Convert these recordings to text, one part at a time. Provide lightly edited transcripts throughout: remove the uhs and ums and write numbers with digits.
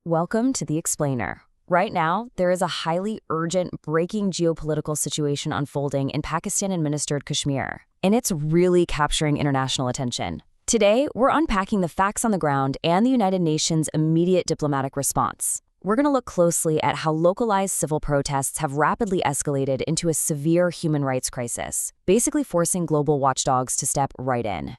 Welcome to The Explainer. Right now, there is a highly urgent, breaking geopolitical situation unfolding in Pakistan-administered Kashmir, and it's really capturing international attention. Today, we're unpacking the facts on the ground and the United Nations' immediate diplomatic response. We're going to look closely at how localized civil protests have rapidly escalated into a severe human rights crisis, basically forcing global watchdogs to step right in.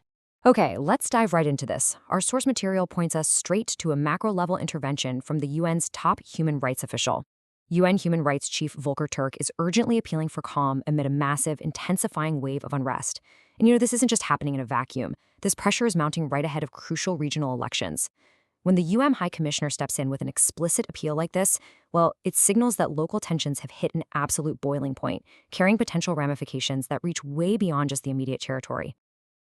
Okay, let's dive right into this. Our source material points us straight to a macro-level intervention from the UN's top human rights official. UN Human Rights Chief Volker Turk is urgently appealing for calm amid a massive, intensifying wave of unrest. And this isn't just happening in a vacuum. This pressure is mounting right ahead of crucial regional elections. When the UN High Commissioner steps in with an explicit appeal like this, well, it signals that local tensions have hit an absolute boiling point, carrying potential ramifications that reach way beyond just the immediate territory.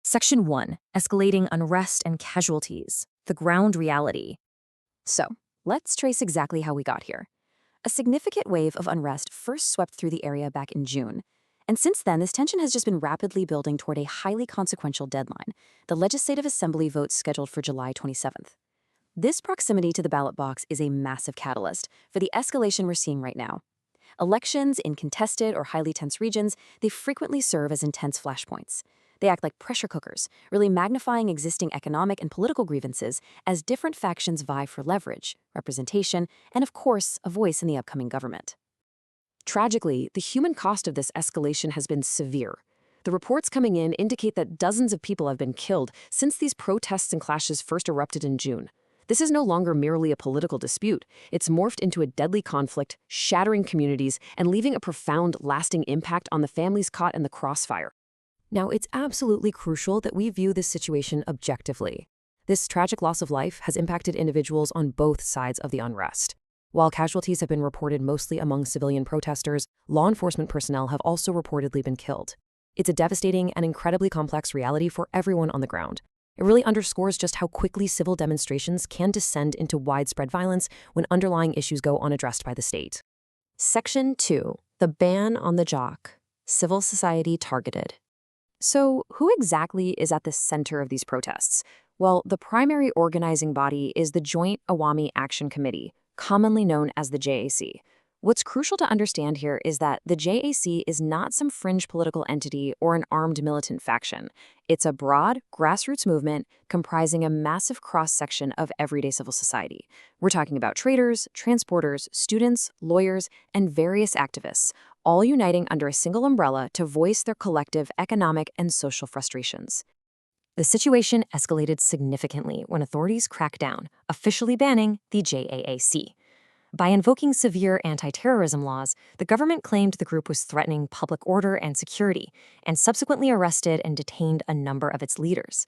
Section 1. Escalating unrest and casualties. The ground reality. So, let's trace exactly how we got here. A significant wave of unrest first swept through the area back in June. And since then, this tension has just been rapidly building toward a highly consequential deadline, the Legislative Assembly vote scheduled for July 27th. This proximity to the ballot box is a massive catalyst for the escalation we're seeing right now. Elections in contested or highly tense regions, they frequently serve as intense flashpoints. They act like pressure cookers, really magnifying existing economic and political grievances as different factions vie for leverage, representation, and of course, a voice in the upcoming government. Tragically, the human cost of this escalation has been severe. The reports coming in indicate that dozens of people have been killed since these protests and clashes first erupted in June. This is no longer merely a political dispute. It's morphed into a deadly conflict, shattering communities and leaving a profound, lasting impact on the families caught in the crossfire. Now, it's absolutely crucial that we view this situation objectively. This tragic loss of life has impacted individuals on both sides of the unrest. While casualties have been reported mostly among civilian protesters, law enforcement personnel have also reportedly been killed. It's a devastating and incredibly complex reality for everyone on the ground. It really underscores just how quickly civil demonstrations can descend into widespread violence when underlying issues go unaddressed by the state. Section 2. The ban on the jock. Civil society targeted. So, who exactly is at the center of these protests? Well, the primary organizing body is the Joint Awami Action Committee, commonly known as the JAC. What's crucial to understand here is that the JAC is not some fringe political entity or an armed militant faction. It's a broad, grassroots movement comprising a massive cross-section of everyday civil society. We're talking about traders, transporters, students, lawyers, and various activists, all uniting under a single umbrella to voice their collective economic and social frustrations. The situation escalated significantly when authorities cracked down, officially banning the JAAC. By invoking severe anti-terrorism laws, the government claimed the group was threatening public order and security, and subsequently arrested and detained a number of its leaders.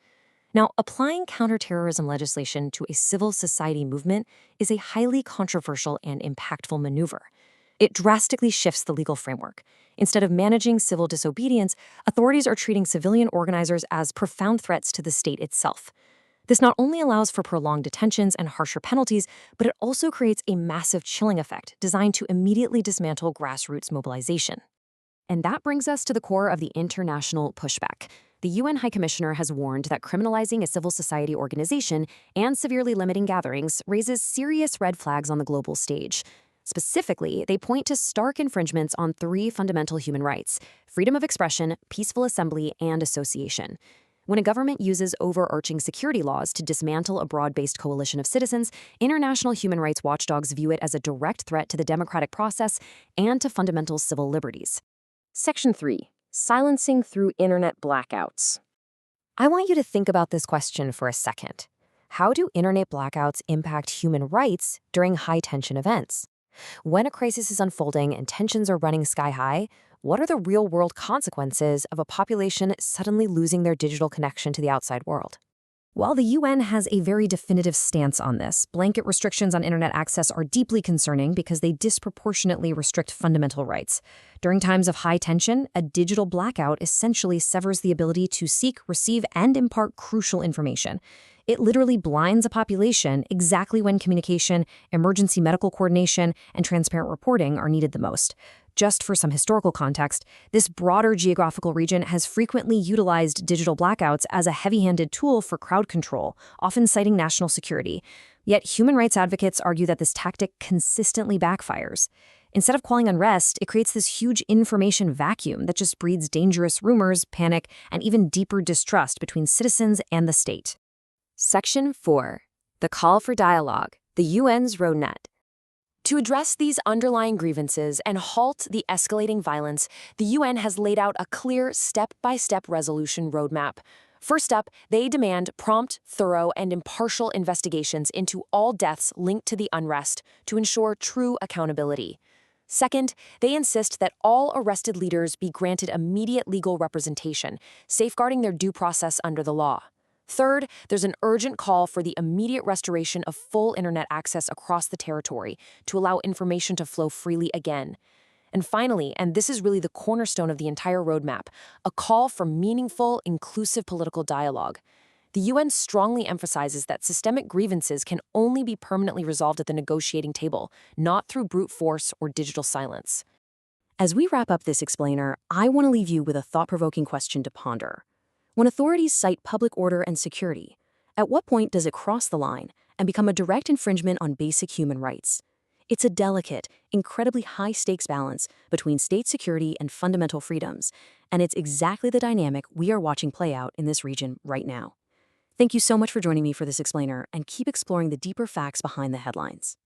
Now, applying counterterrorism legislation to a civil society movement is a highly controversial and impactful maneuver. It drastically shifts the legal framework. Instead of managing civil disobedience, authorities are treating civilian organizers as profound threats to the state itself. This not only allows for prolonged detentions and harsher penalties, but it also creates a massive chilling effect designed to immediately dismantle grassroots mobilization. And that brings us to the core of the international pushback. The UN High Commissioner has warned that criminalizing a civil society organization and severely limiting gatherings raises serious red flags on the global stage. Specifically, they point to stark infringements on 3 fundamental human rights: freedom of expression, peaceful assembly, and association. When a government uses overarching security laws to dismantle a broad-based coalition of citizens, international human rights watchdogs view it as a direct threat to the democratic process and to fundamental civil liberties. Section 3. Silencing through internet blackouts. I want you to think about this question for a second. How do internet blackouts impact human rights during high-tension events? When a crisis is unfolding and tensions are running sky high, what are the real-world consequences of a population suddenly losing their digital connection to the outside world? While the UN has a very definitive stance on this, blanket restrictions on internet access are deeply concerning because they disproportionately restrict fundamental rights. During times of high tension, a digital blackout essentially severs the ability to seek, receive, and impart crucial information. It literally blinds a population exactly when communication, emergency medical coordination, and transparent reporting are needed the most. Just for some historical context, this broader geographical region has frequently utilized digital blackouts as a heavy-handed tool for crowd control, often citing national security. Yet human rights advocates argue that this tactic consistently backfires. Instead of quelling unrest, it creates this huge information vacuum that just breeds dangerous rumors, panic, and even deeper distrust between citizens and the state. Section 4. The Call for Dialogue, the UN's Roadnet. To address these underlying grievances and halt the escalating violence, the UN has laid out a clear step-by-step resolution roadmap. First up, they demand prompt, thorough, and impartial investigations into all deaths linked to the unrest to ensure true accountability. Second, they insist that all arrested leaders be granted immediate legal representation, safeguarding their due process under the law. Third, there's an urgent call for the immediate restoration of full internet access across the territory to allow information to flow freely again. And finally, and this is really the cornerstone of the entire roadmap, a call for meaningful, inclusive political dialogue. The UN strongly emphasizes that systemic grievances can only be permanently resolved at the negotiating table, not through brute force or digital silence. As we wrap up this explainer, I want to leave you with a thought-provoking question to ponder. When authorities cite public order and security, at what point does it cross the line and become a direct infringement on basic human rights? It's a delicate, incredibly high-stakes balance between state security and fundamental freedoms, and it's exactly the dynamic we are watching play out in this region right now. Thank you so much for joining me for this explainer, and keep exploring the deeper facts behind the headlines.